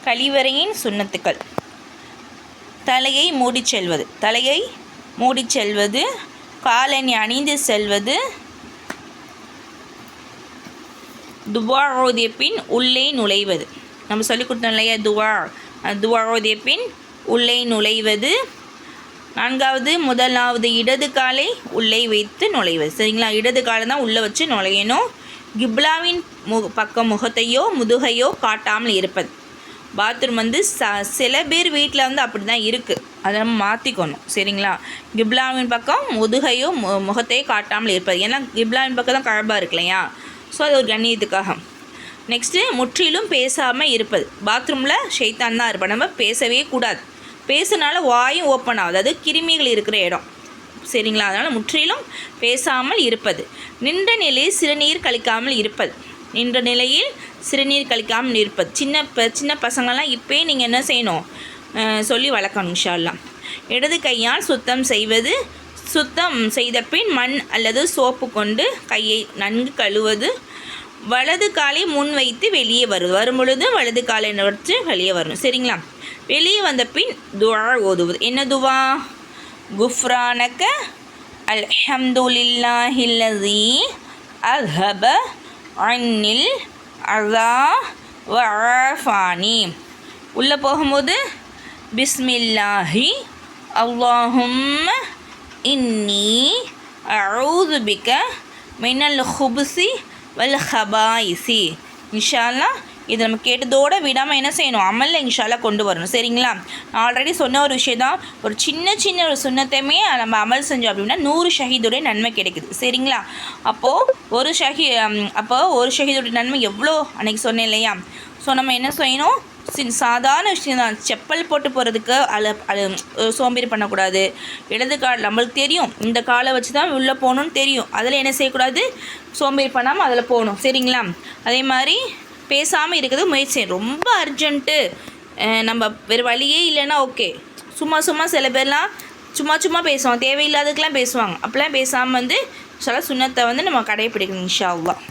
கழிவறையின் சுன்னத்துக்கள். தலையை மூடிச் செல்வது, காலணி அணிந்து செல்வது, துவா ஓதிய பின் உள்ளே நுழைவது. நம்ம சொல்லிக் கொடுத்தோம் இல்லையா, துவா ஓதிய பின் உள்ளே நுழைவது. 4வது, முதலாவது இடது காலை உள்ளே வைத்து நுழைவது. சரிங்களா, இடது காலை தான் உள்ளே வச்சு நுழையணும். கிப்லாவின் பக்கம் முகத்தையோ முதுகையோ காட்டாமல் இருப்பது. பாத்ரூம் சில பேர் வீட்டில் அப்படி தான் இருக்குது, அதை நம்ம மாற்றிக்கணும். சரிங்களா, கிப்லாவின் பக்கம் முதுகையோ முகத்தையோ காட்டாமல் இருப்பது. ஏன்னா கிப்லாவின் பக்கம் தான் கஅபா இருக்கு இல்லையா, ஸோ அது ஒரு கண்ணியத்துக்காக. நெக்ஸ்ட்டு, முற்றிலும் பேசாமல் இருப்பது. பாத்ரூமில் ஷைத்தான் தான் இருப்பேன், நம்ம பேசவே கூடாது. பேசுனால வாயும் ஓப்பன் ஆகுது, அது கிருமிகள் இருக்கிற இடம். சரிங்களா, அதனால் முற்றிலும் பேசாமல் இருப்பது. நின்ற நிலையில் சிறுநீர் கழிக்காமல் இருப்பது. சின்ன பசங்கள்லாம் இப்போயே நீங்கள் என்ன செய்யணும், சொல்லி வளர்க்கணும் இன்ஷா அல்லாஹ். இடது கையால் சுத்தம் செய்வது. சுத்தம் செய்த பின் மண் அல்லது சோப்பு கொண்டு கையை நன்கு கழுவது. வலது காலை முன் வைத்து வெளியே வரும் பொழுது வலது காலை வச்சு வெளியே வரணும். சரிங்களா, வெளியே வந்த பின் துஆ ஓதுவது. என்ன துவா? குஃப்ரானக அல்ஹம்துலில்லாஹில்லஸீ அஸ்ஹப அன்னில் அஸா வ ஆஃபானி. உள்ளே போகும்போது பிஸ்மில்லாஹி அல்லாஹும்ம இன்னி அஊது பிக மினல் ஹுப்ஸி வல் ஹபாயிசி. இன்ஷா அல்லாஹ் இது நம்ம கேட்டதோடு விடாமல் என்ன செய்யணும், அமலில் இன்ஷா அல்லாஹ் கொண்டு வரணும். சரிங்களா, நான் ஆல்ரெடி சொன்ன ஒரு விஷயம் தான், ஒரு சின்ன ஒரு சுன்னத்தையுமே நம்ம அமல் செஞ்சோம் அப்படின்னா 100 ஷஹீதுடைய நன்மை கிடைக்குது. சரிங்களா, அப்போது ஒரு ஷஹீதுடைய நன்மை எவ்வளோ அன்றைக்கி சொன்னேன் இல்லையா. ஸோ நம்ம என்ன செய்யணும், சாதாரண விஷயம் தான். செப்பல் போட்டு போகிறதுக்கு சோம்பேறி பண்ணக்கூடாது. இடது கால் நம்மளுக்கு தெரியும், இந்த காலை வச்சு தான் உள்ளே போகணுன்னு தெரியும், அதில் என்ன செய்யக்கூடாது, சோம்பேறி பண்ணாமல் அதில் போகணும். சரிங்களா, அதே மாதிரி பேசாமல் இருக்கிறது முயற்சி. ரொம்ப அர்ஜென்ட்டு, நம்ம வேறு வழியே இல்லைன்னா ஓகே, சும்மா சில பேர்லாம் சும்மா பேசுவாங்க, தேவையில்லாததுக்கெலாம் பேசுவாங்க. அப்படிலாம் பேசாமல் சில சுன்னத்தை நம்ம கடைப்பிடிக்கணும் இன்ஷா அல்லாஹ்.